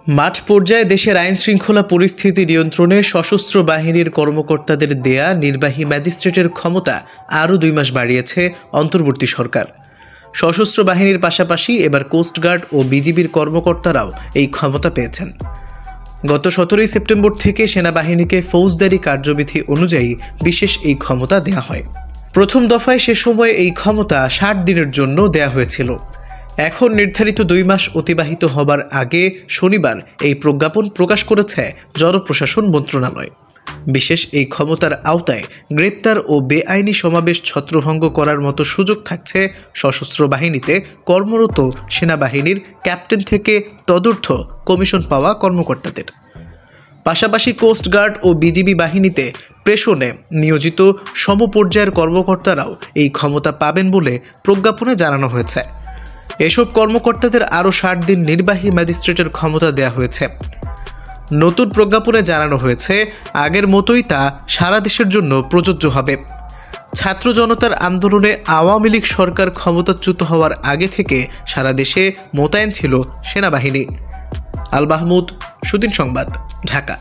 মাঠ পর্যায়ে দেশের আইনশৃঙ্খলা পরিস্থিতি নিয়ন্ত্রণে সশস্ত্র বাহিনীর কর্মকর্তাদের দেয়া নির্বাহী ম্যাজিস্ট্রেটের ক্ষমতা আরও 2 মাস বাড়িয়েছে অন্তর্বর্তী সরকার। সশস্ত্র বাহিনীর পাশাপাশি এবার কোস্টগার্ড ও বিজিবির কর্মকর্তারাও এই ক্ষমতা পেয়েছেন। গত 17 সেপ্টেম্বর থেকে সেনাবাহিনীকে ফৌজদারি কার্যবিধি অনুযায়ী বিশেষ এই ক্ষমতা দেয়া হয়। প্রথম দফায় সে সময় এই ক্ষমতা 60 দিনের জন্য দেয়া হয়েছিল। এখন নির্ধারিত 2 মাস অতিবাহিত হবার আগে শনিবার এই প্রজ্ঞাপন প্রকাশ করেছে জনপ্রশাসন মন্ত্রণালয়। বিশেষ এই ক্ষমতার আওতায় গ্রেপ্তার ও বেআইনি সমাবেশ ছত্রভঙ্গ করার মতো সুযোগ থাকছে সশস্ত্র বাহিনীতে কর্মরত সেনাবাহিনীর ক্যাপ্টেন থেকে তদূর্ধ্ব কমিশন পাওয়া কর্মকর্তাদের। পাশাপাশি কোস্টগার্ড ও বিজিবি বাহিনীতে প্রেষণে নিয়োজিত সমপর্যায়ের কর্মকর্তারাও এই ক্ষমতা পাবেন বলে প্রজ্ঞাপনে জানানো হয়েছে। এসব কর্মকর্তাদের আরও 60 দিন নির্বাহী ম্যাজিস্ট্রেটের ক্ষমতা দেওয়া হয়েছে। নতুন প্রজ্ঞাপনে জানানো হয়েছে, আগের মতোই তা সারা দেশের জন্য প্রযোজ্য হবে। ছাত্র জনতার আন্দোলনে আওয়ামী লীগ সরকার ক্ষমতাচ্যুত হওয়ার আগে থেকে সারা দেশে মোতায়েন ছিল সেনাবাহিনী। আল মাহমুদ, সুদিন সংবাদ, ঢাকা।